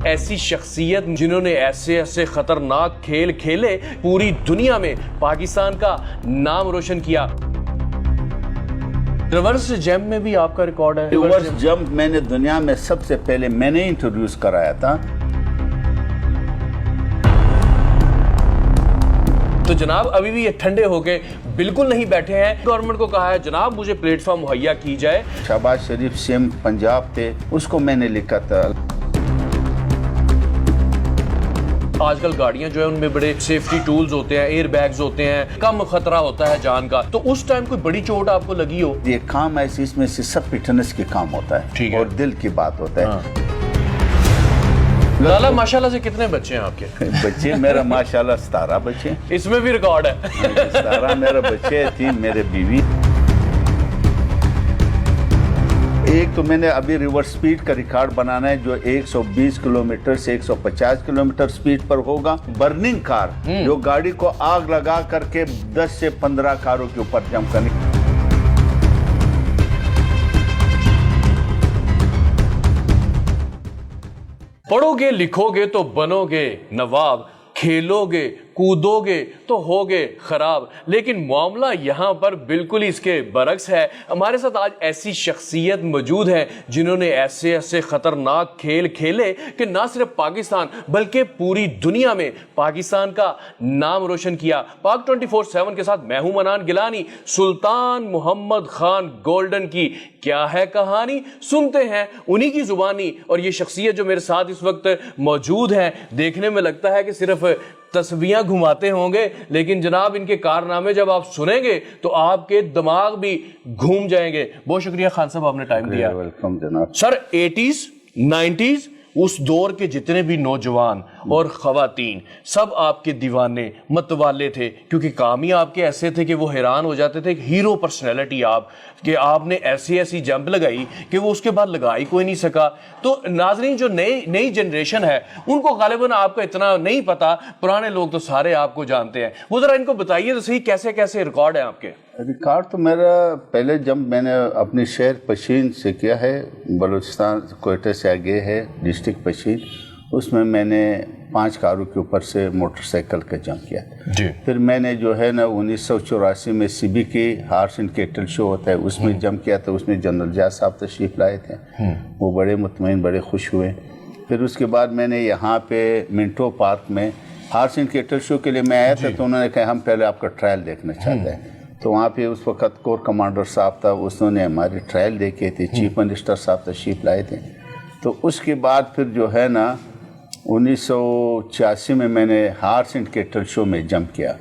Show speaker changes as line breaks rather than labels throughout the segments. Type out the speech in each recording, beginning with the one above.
ایسی شخصیت جنہوں نے ایسے ایسے خطرناک کھیل کھیلے، پوری دنیا میں پاکستان کا نام روشن کیا۔ ریورس جمپ میں بھی آپ کا ریکارڈ ہے؟
ریورس جمپ میں نے دنیا میں سب سے پہلے میں نے انٹروڈیوس کرایا تھا۔
تو جناب ابھی بھی یہ ٹھنڈے ہو کے بالکل نہیں بیٹھے ہیں، گورنمنٹ کو کہا ہے جناب مجھے پلیٹ فارم مہیا کی جائے۔
شہباز شریف سیم پنجاب تھے، اس کو میں نے لکھا تھا۔
آج کل گاڑیاں جو ہیں ان میں بڑے سیفٹی ٹولز ہوتے ہیں، ایئر بیگز ہوتے ہیں، کم خطرہ ہوتا ہے جان کا، تو اس ٹائم کوئی بڑی چوٹ آپ کو لگی ہو؟
یہ کام ایسی اس میں سے سب فٹنس کے کام ہوتا ہے اور دل کی بات ہوتا ہے۔
لالا ماشاءاللہ سے کتنے بچے ہیں آپ کے؟
بچے میرا ماشاءاللہ 17 بچے،
اس میں بھی ریکارڈ ہے۔
17 میرے بچے، 3 میرے بیوی۔ ایک تو میں نے ابھی ریورس سپیڈ کا ریکارڈ بنانا ہے جو 120 کلومیٹر سے 150 کلومیٹر سپیڈ پر ہوگا۔ برننگ کار جو گاڑی کو آگ لگا کر کے 10 سے 15 کاروں کے اوپر جمپ کرنے۔
پڑھو گے لکھو گے تو بنو گے نواب، کھیلو گے کودو گے تو ہوگے خراب، لیکن معاملہ یہاں پر بالکل اس کے برعکس ہے۔ ہمارے ساتھ آج ایسی شخصیت موجود ہے جنہوں نے ایسے ایسے خطرناک کھیل کھیلے کہ نہ صرف پاکستان بلکہ پوری دنیا میں پاکستان کا نام روشن کیا۔ پاک 24/7 کے ساتھ میں ہوں منان گیلانی۔ سلطان محمد خان گولڈن کی کیا ہے کہانی، سنتے ہیں انہی کی زبانی۔ اور یہ شخصیت جو میرے ساتھ اس وقت موجود ہے، دیکھنے میں لگتا ہے کہ صرف تسبیحاں گھماتے ہوں گے، لیکن جناب ان کے کارنامے جب آپ سنیں گے تو آپ کے دماغ بھی گھوم جائیں گے۔ بہت شکریہ خان صاحب، آپ نے ٹائم دیا۔
ویلکم جناب۔
سر 80s 90s اس دور کے جتنے بھی نوجوان اور خواتین سب آپ کے دیوانے متوالے تھے، کیونکہ کام ہی آپ کے ایسے تھے کہ وہ حیران ہو جاتے تھے۔ ہیرو پرسنالٹی آپ کہ آپ نے ایسی ایسی جمپ لگائی کہ وہ اس کے بعد لگا ہی کوئی نہیں سکا۔ تو ناظرین جو نئی جنریشن ہے ان کو غالباً آپ کا اتنا نہیں پتا، پرانے لوگ تو سارے آپ کو جانتے ہیں۔ وہ ذرا ان کو بتائیے تو صحیح کیسے کیسے ریکارڈ ہیں آپ کے؟
ریکارڈ تو میرا پہلے جمپ میں نے اپنی شہر پشین سے کیا ہے، بلوچستان کوئٹہ سے آگے ہے ڈسٹرکٹ پشین، اس میں نے 5 کاروں کے اوپر سے موٹر سائیکل کا جمپ کیا۔ پھر میں نے جو ہے نا 1984 میں سی بی کی ہارس اینڈ کیٹل شو ہوتا ہے، اس میں جمپ کیا تھا۔ اس میں جنرل جاز صاحب تشریف لائے تھے، وہ بڑے مطمئن بڑے خوش ہوئے۔ پھر اس کے بعد میں نے یہاں پہ منٹو پارک میں ہارس اینڈ کیٹل شو کے لیے میں آیا تھا، تو انہوں نے کہا ہم پہلے آپ کا ٹرائل دیکھنا چاہتے ہیں۔ تو وہاں پہ اس وقت کور کمانڈر صاحب تھا، اس نے ہماری ٹرائل دیکھے تھے، چیف منسٹر صاحب تشریف لائے تھے۔ تو اس کے بعد پھر جو ہے نا 1986 میں نے ہارس اینڈ کیٹل شو میں جمپ کیا۔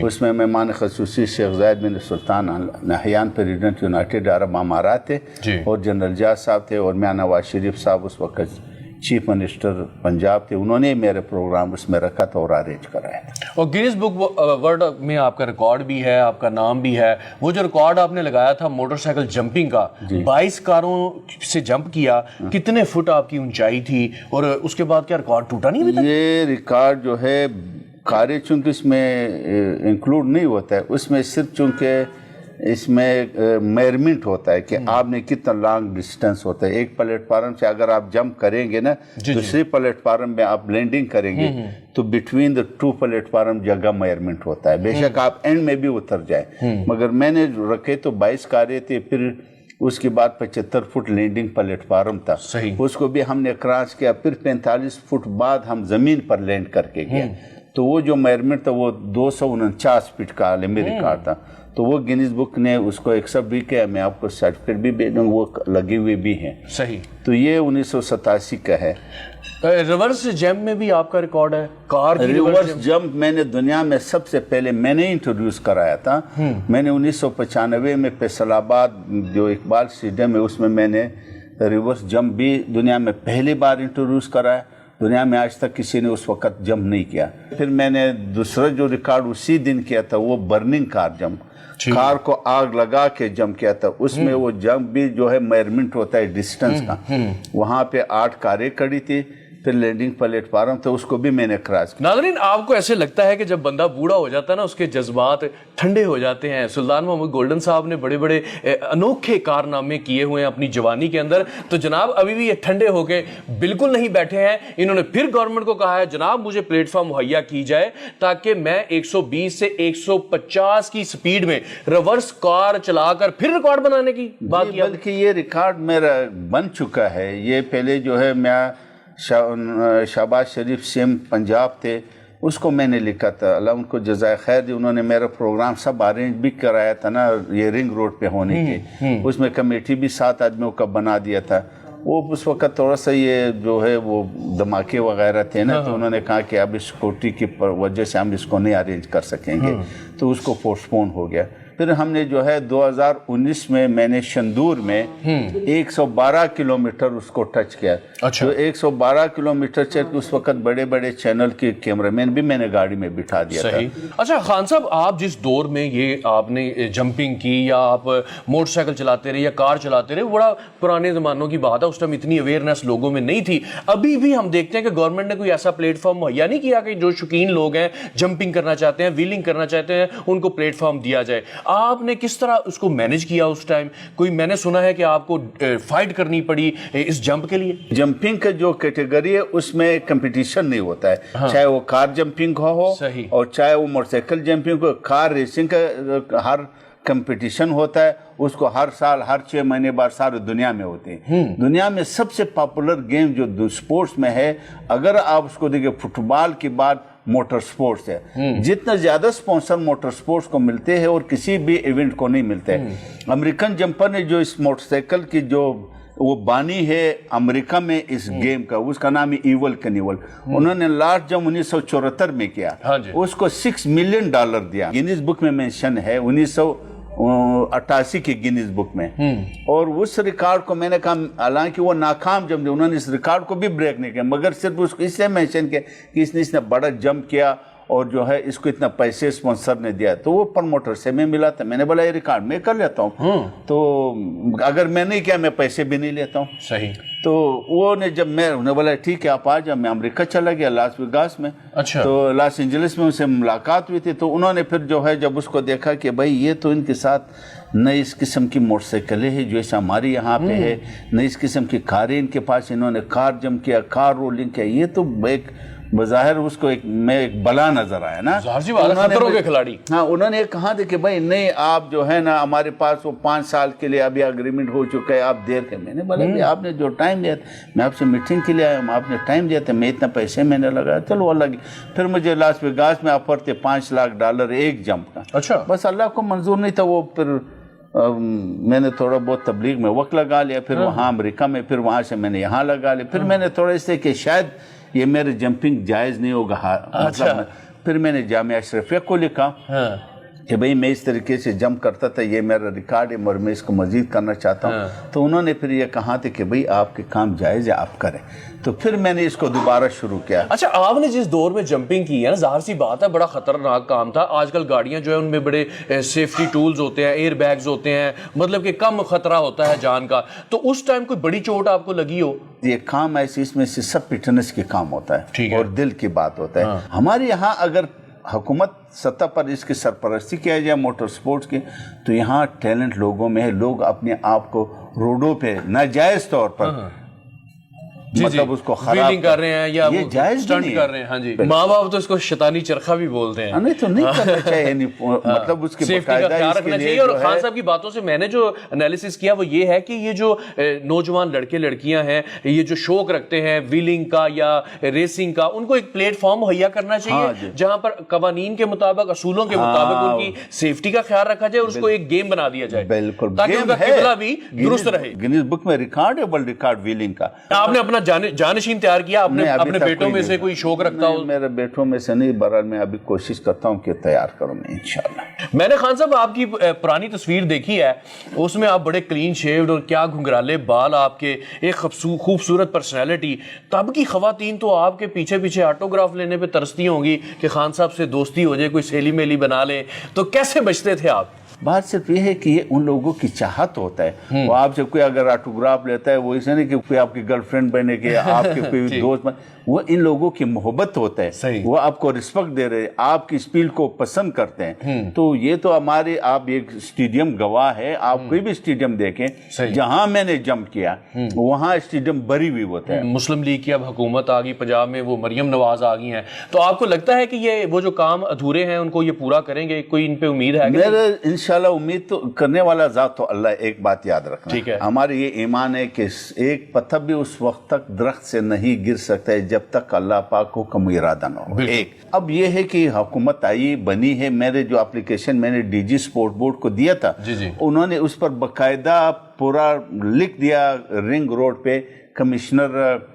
اس میں مہمان خصوصی شیخ زاید بن سلطان نہیان پریزیڈنٹ یونائٹڈ عرب امارات تھے، اور جنرل جاز صاحب تھے، اور میاں نواز شریف صاحب اس وقت چیف منسٹر پنجاب تھے۔ انہوں نے میرے پروگرام اس میں رکھا تھا اور ارینج کرایا تھا۔
اور گینیس بک ورلڈ میں آپ کا ریکارڈ بھی ہے، آپ کا نام بھی ہے۔ وہ جو ریکارڈ آپ نے لگایا تھا موٹر سائیکل جمپنگ کا، 22 کاروں سے جمپ کیا، کتنے فٹ آپ کی اونچائی تھی، اور اس کے بعد کیا ریکارڈ ٹوٹا نہیں ابھی تک؟
یہ ریکارڈ جو ہے کاریں چونکہ اس میں انکلوڈ نہیں ہوتا ہے، اس میں صرف چونکہ اس میں میئرمنٹ ہوتا ہے کہ آپ نے کتنا لانگ ڈسٹنس ہوتا ہے۔ ایک پلیٹ فارم سے اگر آپ جمپ کریں گے نا، دوسری پلیٹ فارم میں آپ لینڈنگ کریں گے تو بٹوین دا 2 پلیٹ فارم جگہ میئرمنٹ ہوتا ہے، بے شک آپ اینڈ میں بھی اتر جائیں۔ مگر میں نے رکھے تو 22 کاریں تھے، پھر اس کے بعد 75 فٹ لینڈنگ پلیٹ فارم تھا، اس کو بھی ہم نے کراس کیا۔ پھر 45 فٹ بعد ہم زمین پر لینڈ کر کے گئے، تو وہ جو میئرمنٹ تھا وہ 249 فٹ کا عالمی ریکارڈ تھا۔ تو وہ گینیز بک نے اس کو ایکسپٹ بھی کیا، میں آپ کو سرٹیفکیٹ بھی بھیجوں، وہ لگے ہوئے بھی ہیں۔
صحیح۔
تو یہ 1987 کا ہے۔
ریورس جمپ میں بھی آپ کا ریکارڈ ہے؟ کار کی
ریورس جمپ میں نے دنیا میں سب سے پہلے میں نے انٹروڈیوس کرایا تھا۔ میں نے 1995 میں فیصل آباد جو اقبال اسٹیڈیم ہے، اس میں نے ریورس جمپ بھی دنیا میں پہلی بار انٹروڈیوس کرایا۔ دنیا میں آج تک کسی نے اس وقت جمپ نہیں کیا۔ پھر میں نے دوسرا جو ریکارڈ اسی دن کیا تھا وہ برننگ کار جمپ، کار کو آگ لگا کے جمپ کیا تھا۔ اس میں وہ جمپ بھی جو ہے میئرمنٹ ہوتا ہے ڈسٹنس کا، وہاں پہ 8 کاریں کھڑی تھی، फिर लैंडिंग प्लेटफार्म तो उसको भी मैंने क्रॉस किया।
नाज़रीन, आपको ऐसे लगता है कि जब बंदा बूढ़ा हो जाता है ना, उसके जज्बात ठंडे हो जाते हैं। सुल्तान मोहम्मद गोल्डन साहब ने बड़े बड़े अनोखे कारनामे किए हुए हैं अपनी जवानी के अंदर, तो जनाब अभी भी ये ठंडे होके बिल्कुल नहीं बैठे हैं। इन्होंने फिर गवर्नमेंट को कहा है, जनाब मुझे प्लेटफॉर्म मुहैया की जाए ताकि मैं 120 से 150 की स्पीड में रिवर्स कार चलाकर फिर रिकॉर्ड बनाने की बात की।
बल्कि ये रिकॉर्ड मेरा बन चुका है। ये पहले जो है मैं शहबाज शरीफ सीएम पंजाब थे, उसको मैंने लिखा था, अल्लाह उनको जज़ाए खैर दी। उन्होंने मेरा प्रोग्राम सब अरेंज भी कराया था ना, ये रिंग रोड पे होने के, उसमें कमेटी भी 7 आदमियों का बना दिया था। वो उस वक्त थोड़ा सा ये जो है वो धमाके वगैरह थे ना, तो उन्होंने कहा कि अब सिक्योरिटी की वजह से हम इसको नहीं अरेंज कर सकेंगे, तो उसको पोस्टपोन हो गया। फिर हमने जो है 2019 में मैंने शंदूर में 112 किलोमीटर उसको टच किया।
अच्छा।
तो 112 किलोमीटर चल के उस वक्त बड़े बड़े चैनल के कैमरामैन भी मैंने गाड़ी में बिठा दिया
सही।
था।
अच्छा खान साहब, आप जिस दौर में ये आपने जंपिंग की या आप मोटरसाइकिल चलाते रहे या कार चलाते रहे, बड़ा पुराने ज़मानों की बात है, उस टाइम इतनी अवेयरनेस लोगों में नहीं थी। अभी भी हम देखते हैं कि गवर्नमेंट ने कोई ऐसा प्लेटफॉर्म मुहैया नहीं किया कि जो शौकीन लोग हैं, जंपिंग करना चाहते हैं, व्हीलिंग करना चाहते हैं, उनको प्लेटफॉर्म दिया जाए। आपने किस तरह उसको मैनेज किया उस टाइम? कोई मैंने सुना है कि आपको फाइट करनी पड़ी इस जंप के लिए।
जंपिंग का जो कैटेगरी है उसमें कंपटीशन नहीं होता है। हाँ। चाहे वो कार जंपिंग हो
सही।
और चाहे वो मोटरसाइकिल जंपिंग हो, कार रेसिंग का हर कंपटीशन होता है, उसको हर साल हर 6 महीने बाद सारी दुनिया में होते हैं। दुनिया में सबसे पॉपुलर गेम जो स्पोर्ट्स में है, अगर आप उसको देखिए, फुटबॉल के बाद मोटर स्पोर्ट्स है। जितना ज्यादा स्पॉन्सर मोटर स्पोर्ट्स को मिलते हैं और किसी भी इवेंट को नहीं मिलते हैं। अमेरिकन जंपर ने जो इस मोटरसाइकिल की जो वो बानी है अमेरिका में इस गेम का, उसका नाम है ईवल कनीवल। उन्होंने लास्ट जब 1974 में किया,
हाँ जी।
उसको $6 मिलियन दिया। गिनीज बुक में मेंशन है 1988 के गिनीज बुक में। और उस रिकॉर्ड को मैंने कहा, हालांकि वो नाकाम जंप, उन्होंने इस रिकॉर्ड को भी ब्रेक नहीं किया, मगर सिर्फ उसको इसलिए मेंशन किया कि इसने बड़ा जंप किया और जो है इसको इतना पैसे स्पॉन्सर ने दिया। तो वो प्रमोटर से मैं मिला था, मैंने बोला ये रिकॉर्ड मैं कर लेता हूँ, तो अगर मैं नहीं किया मैं पैसे भी नहीं लेता हूँ।
सही।
तो वो ने जब मैं उन्हें बोला ठीक है आप आ जाओ, मैं अमेरिका चला गया, लास वेगास में।
अच्छा।
तो लॉस एंजलिस में उनसे मुलाकात हुई थी, तो उन्होंने फिर जो है जब उसको देखा कि भाई ये तो इनके साथ नई इस किस्म की मोटरसाइकिलें हैं जो ऐसा हमारी यहाँ पे है, नई इस किस्म की कारें इनके पास, इन्होंने कार जंप किया, कार रोलिंग किया, ये तो एक बज़ाहिर उसको एक बला नजर आया ना।
खतरों के खिलाड़ी।
हाँ, उन्होंने कहा था कि भाई नहीं आप जो है ना, हमारे पास वो 5 साल के लिए अभी एग्रीमेंट हो चुका है, आप देर के। मैंने बोला भाई आपने जो टाइम दिया था, मैं आपसे मीटिंग के लिए आया हूँ, आपने टाइम दिया था, मैं इतना पैसे मैंने लगाया, चलो अलग। फिर मुझे लास वेगास में ऑफर थे $5 लाख एक जंप का।
अच्छा।
बस अल्लाह को मंजूर नहीं था वो। फिर मैंने थोड़ा बहुत तबलीग में वक्त लगा लिया, फिर वहाँ अमेरिका में, फिर वहाँ से मैंने यहाँ लगा लिया। फिर मैंने थोड़ा इससे कि शायद ये मेरे जंपिंग जायज़ नहीं होगा।
अच्छा।
मतलब फिर मैंने जामिया अशरफिया को लिखा कि भाई मैं इस तरीके से जंप करता था, ये मेरा रिकॉर्ड है और मैं इसको मजीद करना चाहता हूँ। तो उन्होंने फिर ये कहा था कि भाई आपके काम जायज़ है, आप करें। तो फिर मैंने इसको दोबारा शुरू किया।
अच्छा, आपने जिस दौर में जंपिंग की है ना, जाहिर सी बात है बड़ा खतरनाक काम था। आजकल गाड़ियां जो है उनमें बड़े सेफ्टी टूल्स होते हैं, एयर बैग्स होते हैं, मतलब कि कम खतरा होता है जान का। तो उस टाइम कोई बड़ी चोट आपको लगी हो?
ये काम ऐसे इसमें से सब फिटनेस के काम होता है और दिल की बात होता है। हमारे यहाँ अगर हुकूमत सतह पर इसकी सरपरस्ती किया जाए मोटर स्पोर्ट्स की, तो यहाँ टैलेंट लोगों में है। लोग अपने आप को रोडों पे नाजायज तौर पर मतलब उसको
खराब कर रहे हैं या
ये जायज
स्टंट कर रहे हैं। हाँ जी, माँ बाप तो इसको शैतानी चरखा भी बोलते हैं।
नहीं तो नहीं करना चाहिए, मतलब उसकी
सेफ्टी का ख्याल रखना चाहिए। और खान साहब की बातों से मैंने जो एनालिसिस किया वो ये है कि ये जो नौजवान लड़के लड़कियां हैं, ये जो शौक रखते हैं व्हीलिंग का या रेसिंग का, उनको एक प्लेटफॉर्म मुहैया करना चाहिए जहां पर कवानीन के मुताबिक, असूलों के मुताबिक उनकी सेफ्टी का ख्याल रखा जाए और उसको एक गेम बना दिया जाए।
बिल्कुल,
ताकि उनका किबला भी दुरुस्त रहे।
गिनीज बुक में रिकॉर्ड है, वर्ल्ड रिकॉर्ड व्हीलिंग का।
आपने अपना जानशीन तैयार किया? आपने अपने बेटों में से कोई शौक रखता हो?
मेरे बेटों में से नहीं, बहरहाल मैं अभी कोशिश करता हूं कि तैयार करूं मैं इंशाल्लाह।
मैंने खान साहब आपकी पुरानी तस्वीर देखी है, उसमें आप बड़े क्लीन शेव्ड और क्या घुंघराले बाल आपके, एक खूबसूरत पर्सनैलिटी। तब की खवातीन तो आपके पीछे पीछे ऑटोग्राफ लेने पे तरसती होंगी कि खान साहब से दोस्ती हो जाए, कोई सहेली मेली बना ले। तो कैसे बचते थे आप?
बात सिर्फ ये है कि ये उन लोगों की चाहत होता है। वो आपसे कोई अगर ऑटोग्राफ लेता है, वो ऐसा नहीं कि कोई आपकी गर्लफ्रेंड बने के, आपके कोई दोस्त बने, वो इन लोगों की मोहब्बत होता है, वो आपको रिस्पेक्ट दे रहे हैं, आपकी स्पीड को पसंद करते हैं। तो ये तो हमारे, आप एक स्टेडियम गवाह है, आप कोई भी स्टेडियम देखें जहां मैंने जंप किया वहां स्टेडियम भरी हुई होता है।
मुस्लिम लीग की अब हुकूमत आ गई पंजाब में, वो मरियम नवाज आ गई हैं, तो आपको लगता है कि ये वो जो काम अधूरे हैं उनको ये पूरा करेंगे? कोई इन पे उम्मीद है?
मेरे इंशाल्लाह उम्मीद तो करने वाला ज़ात तो अल्लाह। एक बात याद रखना,
ठीक है,
हमारे ये ईमान है कि एक पत्थर भी उस वक्त तक दरख्त से नहीं गिर सकता है जब तक अल्लाह पाक को कम इरादा न हो। एक अब ये है कि हुकूमत आई बनी है, मेरे जो एप्लीकेशन मैंने डीजी स्पोर्ट बोर्ड को दिया था, उन्होंने उस पर बकायदा पूरा लिख दिया, रिंग रोड पे कमिश्नर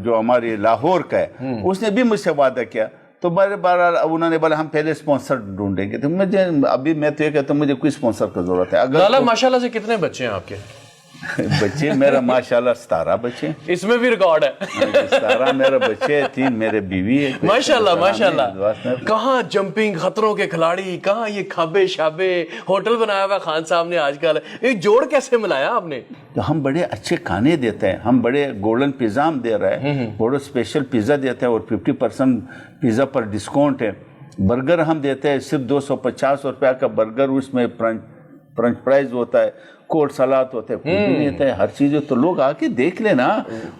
जो हमारे लाहौर का है उसने भी मुझसे वादा किया। तो बार बार उन्होंने बोला हम पहले स्पॉन्सर ढूंढेंगे, तो मुझे अभी मैं तो ये कहता हूँ मुझे कोई स्पॉन्सर की जरूरत है।
अगर माशाल्लाह से कितने बच्चे हैं आपके?
बच्चे मेरा माशाल्लाह 17 बच्चे,
इसमें भी रिकॉर्ड है।
17 मेरे बच्चे, 3 मेरे बीवी है।
माशाल्लाह माशाल्लाह। कहाँ जंपिंग खतरों के खिलाड़ी, कहाँ ये खाबे शाबे, होटल बनाया हुआ खान साहब ने आजकल, ये जोड़ कैसे मिलाया आपने?
तो हम बड़े अच्छे खाने देते हैं, हम बड़े गोल्डन पिज़्ज़ा हम दे रहे हैं, बड़ा स्पेशल पिज़्ज़ा देते हैं और 50% पिज़्ज़ा पर डिस्काउंट है। बर्गर हम देते हैं सिर्फ 250 रुपया का बर्गर, उसमें फ्रेंच फ्राइज होता है, कोट सलाद होते हैं, कुछ भी नहीं होता है, हर चीज। तो लोग आके देख लेना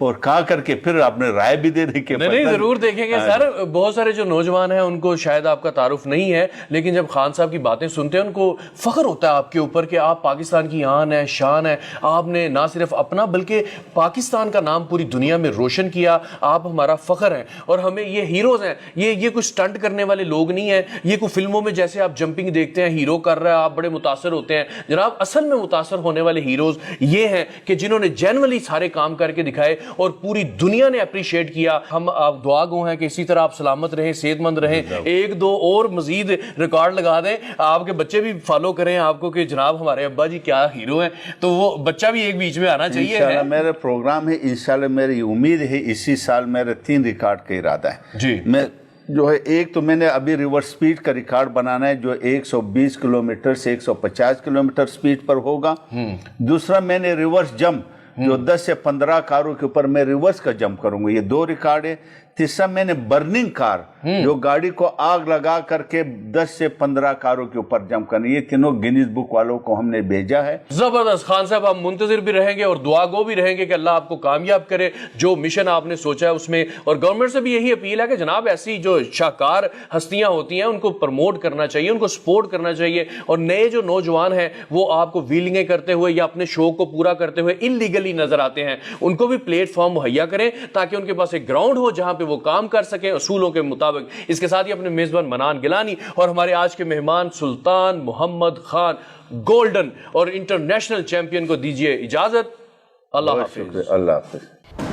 और खा करके फिर अपने राय भी दे दे के।
नहीं जरूर देखेंगे सर। बहुत सारे जो नौजवान हैं उनको शायद आपका तारुफ नहीं है, लेकिन जब खान साहब की बातें सुनते हैं उनको फख्र होता है आपके ऊपर कि आप पाकिस्तान की आन है, शान है। आपने ना सिर्फ अपना बल्कि पाकिस्तान का नाम पूरी दुनिया में रोशन किया। आप हमारा फख्र हैं और हमें ये हीरोज हैं। ये कुछ स्टंट करने वाले लोग नहीं है। ये कोई फिल्मों में जैसे आप जंपिंग देखते हैं, हीरो कर रहा है, आप बड़े मुतासर होते हैं। जनाब असल में मुतासर होने वाले हीरोज ये हैं कि जिन्होंने जेन्युइनली सारे काम करके दिखाए और पूरी दुनिया ने अप्रिशिएट किया। हम आप दुआ गो हैं कि इसी तरह आप सलामत रहें, सेहतमंद रहें, एक दो और मजीद रिकॉर्ड लगा दें, आपके बच्चे भी फॉलो करें आपको कि जनाब हमारे अब्बा जी क्या हीरो हैं। तो वो बच्चा भी एक बीच में आना चाहिए।
इंशाल्लाह मेरा प्रोग्राम है, इंशाल्लाह मेरी उम्मीद है इसी साल मेरे 3 रिकॉर्ड का इरादा है
जी।
मैं जो है, एक तो मैंने अभी रिवर्स स्पीड का रिकॉर्ड बनाना है जो 120 किलोमीटर से 150 किलोमीटर स्पीड पर होगा। दूसरा मैंने रिवर्स जंप जो 10 से 15 कारों के ऊपर मैं रिवर्स का जंप करूंगा, ये 2 रिकॉर्ड है। तीसरा मैंने बर्निंग कार जो गाड़ी को आग लगा करके 10 से 15 कारों के ऊपर जंप करनी, ये तीनों गिनीज बुक वालों को हमने भेजा है।
जबरदस्त खान साहब, हम मुंतजिर भी रहेंगे और दुआ गो भी रहेंगे कि अल्लाह आपको कामयाब करे जो मिशन आपने सोचा है उसमें। और गवर्नमेंट से भी यही अपील है कि जनाब ऐसी जो शाहकार हस्तियां होती हैं उनको प्रमोट करना चाहिए, उनको सपोर्ट करना चाहिए। और नए जो नौजवान हैं वो आपको व्हीलिंगें करते हुए या अपने शौक को पूरा करते हुए इलीगली नजर आते हैं, उनको भी प्लेटफॉर्म मुहैया करें ताकि उनके पास एक ग्राउंड हो जहां पे वो काम कर सकें असूलों के मुताबिक। इसके साथ ही अपने मेजबान मनान गिलानी और हमारे आज के मेहमान सुल्तान मोहम्मद खान, गोल्डन और इंटरनेशनल चैंपियन को दीजिए इजाजत। अल्लाह हाफिज।
अल्लाह हाफिज।